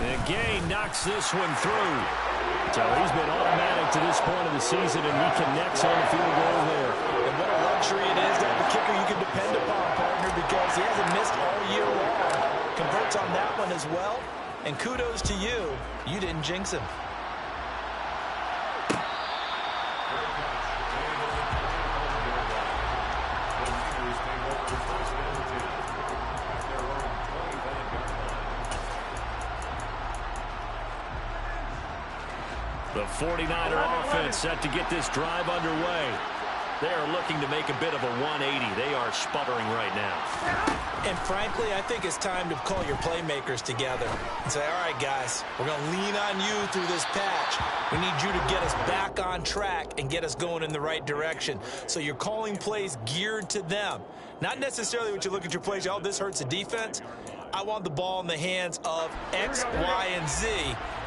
And Gay knocks this one through. So he's been automatic to this point of the season, and he connects on the field goal there. And what a luxury it is to have a kicker you can depend upon, partner, because he hasn't missed all year long. Converts on that one as well. And kudos to you. You didn't jinx him. The 49er offense set to get this drive underway. They are looking to make a bit of a 180. They are sputtering right now. And frankly, I think it's time to call your playmakers together and say, all right, guys, we're going to lean on you through this patch. We need you to get us back on track and get us going in the right direction. So you're calling plays geared to them. Not necessarily what you look at your plays, oh, this hurts the defense. I want the ball in the hands of X, Y, and Z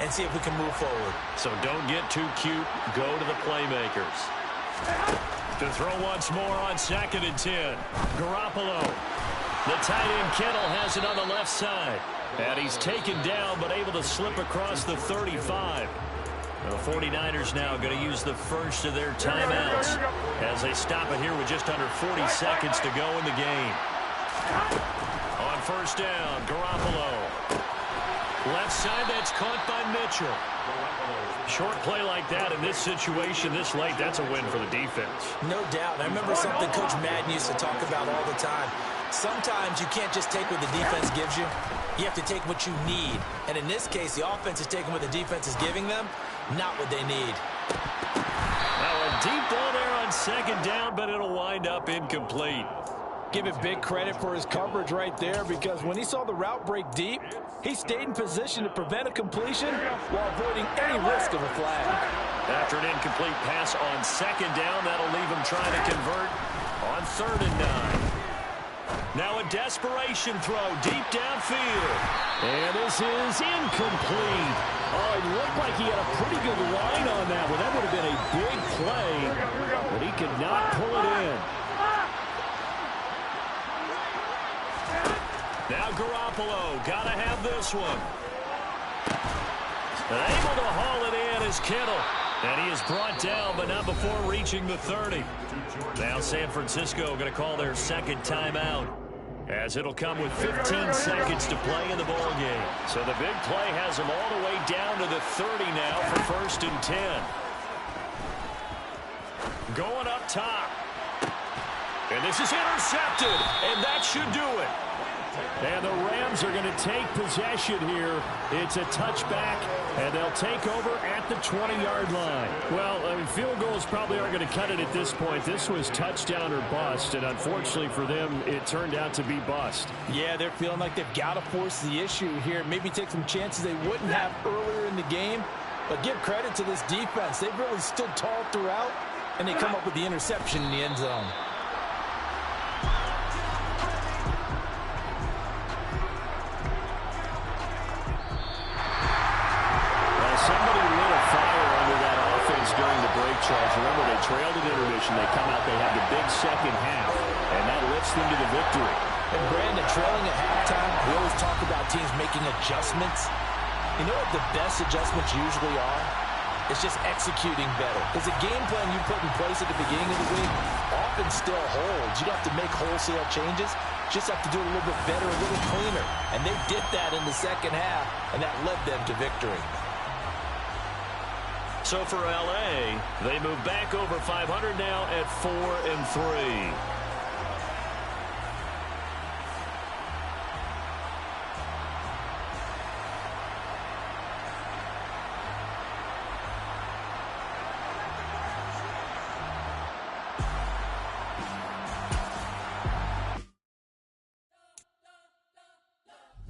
and see if we can move forward. So don't get too cute. Go to the playmakers. To throw once more on 2nd and 10. Garoppolo. The tight end Kittle has it on the left side. And he's taken down but able to slip across the 35. The 49ers now going to use the first of their timeouts as they stop it here with just under 40 seconds to go in the game. On 1st down, Garoppolo. Left side, that's caught by Mitchell. Short play like that in this situation this late, that's a win for the defense. No doubt. I remember something Coach Madden used to talk about all the time. Sometimes you can't just take what the defense gives you. You have to take what you need. And in this case, the offense is taking what the defense is giving them, not what they need. Now a deep ball there on 2nd down, but it'll wind up incomplete. Give it big credit for his coverage right there, because when he saw the route break deep, he stayed in position to prevent a completion while avoiding any risk of a flag. After an incomplete pass on 2nd down, that'll leave him trying to convert on 3rd and 9. Now a desperation throw deep downfield. And this is incomplete. Oh, it looked like he had a pretty good line on that one. That would have been a big play, but he could not pull it in. Now Garoppolo, got to have this one. Able to haul it in is Kittle. And he is brought down, but not before reaching the 30. Now San Francisco going to call their 2nd timeout, as it'll come with 15 seconds to play in the ball game. So the big play has them all the way down to the 30 now for 1st and 10. Going up top. And this is intercepted, and that should do it. And the Rams are going to take possession here. It's a touchback, and they'll take over at the 20-yard line. Well, I mean, field goals probably aren't going to cut it at this point. This was touchdown or bust, and unfortunately for them, it turned out to be bust. Yeah, they're feeling like they've got to force the issue here. Maybe take some chances they wouldn't have earlier in the game. But give credit to this defense. They've really stood tall throughout, and they come up with the interception in the end zone. Remember, they trailed at intermission. They come out, they have the big second half, and that lifts them to the victory. And Brandon, trailing at halftime, we always talk about teams making adjustments. You know what the best adjustments usually are? It's just executing better. Because the game plan you put in place at the beginning of the week often still holds. You don't have to make wholesale changes. Just have to do it a little bit better, a little cleaner. And they did that in the second half, and that led them to victory. So for L.A., they move back over 500 now at 4-3.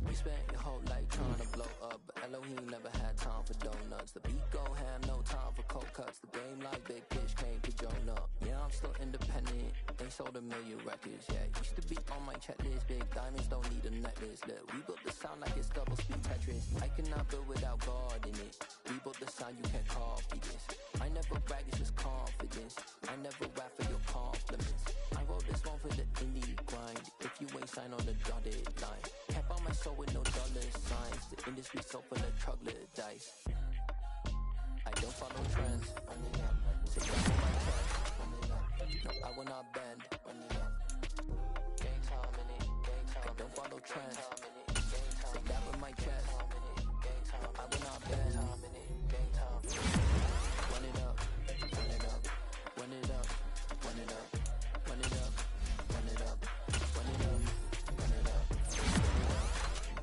You spent your whole life trying to blow up, but Elohim never had time for donuts. The beat go have no time for cold cuts. The game like big fish came to Jonah. Yeah, I'm still independent. Ain't sold a million records yet. Used to be on my checklist. Big diamonds don't need a necklace. Look, we built the sound like it's double speed Tetris. I cannot build without God in it. We built the sound, you can't copy this. I never brag, it's just confidence. I never rap for your compliments. I wrote this one for the indie grind. If you ain't signed on the dotted line, kept on my soul with no dollar signs. The industry so full of troglodytes. I don't follow trends. Say that on my chest. No, I will not bend. Gang time in it. I don't follow trends. Say that with my chest. No, I will not bend. Run it up, run it up, run it up, run it up, run it up, run it up, run it up, run it up,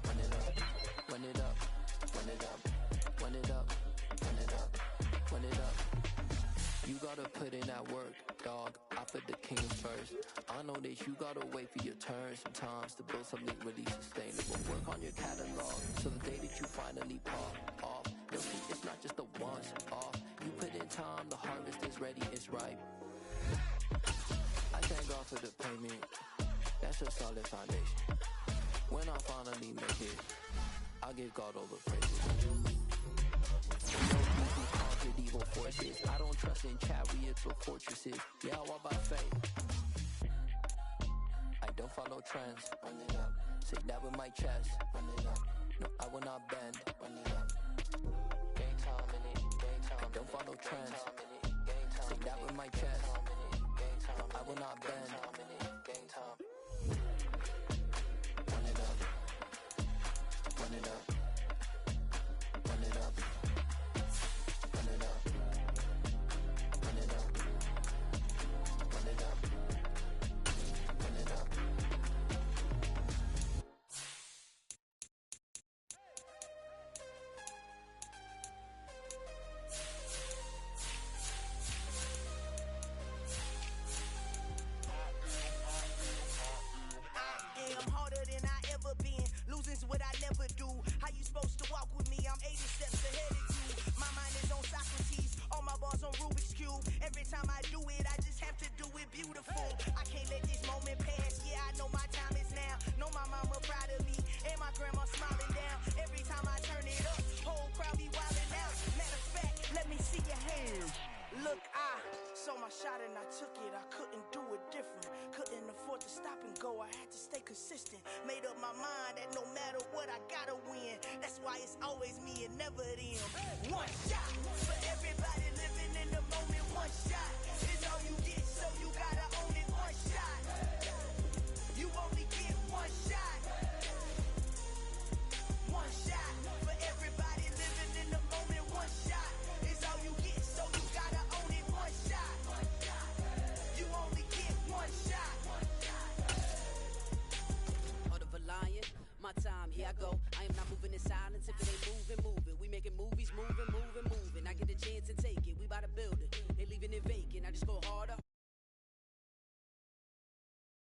run it up, run it up, run it up, run it up, run it up, run it up. You gotta put in that work, dog. I put the king first. I know that you gotta wait for your turn sometimes to build something really sustainable. Work on your catalog so the day that you finally pop off, you'll see it's not just a once off. You put in time, the harvest is ready, it's ripe. I thank God for the payment. That's a solid foundation. When I finally make it, I'll give God all the praise. Conquered evil forces. I don't trust in chariots or fortresses. Yeah, I walk by faith. I don't follow trends. Say that with my chest. No, I will not bend. Gang time in it. I don't follow trends. Say that with my chest. No, I will not bend. Gang time. Run it up. Run it up. Run it up. Run it up. Run it up. Run it up. Run it up. I'm harder than I ever been. Losing's what I never do. How you supposed to walk with me? I'm 80 steps ahead of you. My mind is on Socrates. All my bars on Rubik's Cube. Every time I do it, I just have to do it beautiful. I can't let this moment pass. Yeah, I know my time is now. Know my mama proud of me. And my grandma smiling down. Every time I turn it up, whole crowd be wilding out. Matter of fact, let me see your hands. Look, I saw my shot and I took it. I couldn't do it different. Couldn't afford to stop and go. I had to stay consistent. Made up my mind that no matter what, I gotta win. That's why it's always me and never them. One shot for everybody living in the moment. One shot is all you get, so you gotta own it. One shot. You only get one shot. One shot for everybody living in the moment. One shot is all you get, so you gotta own it. One shot. You only get one shot. Heart of a lion, my time, here I go. I am not moving in silence. If it ain't moving, moving. We making movies, moving. I get a chance to take it. We bout to build it. They leaving it vacant. I just go harder.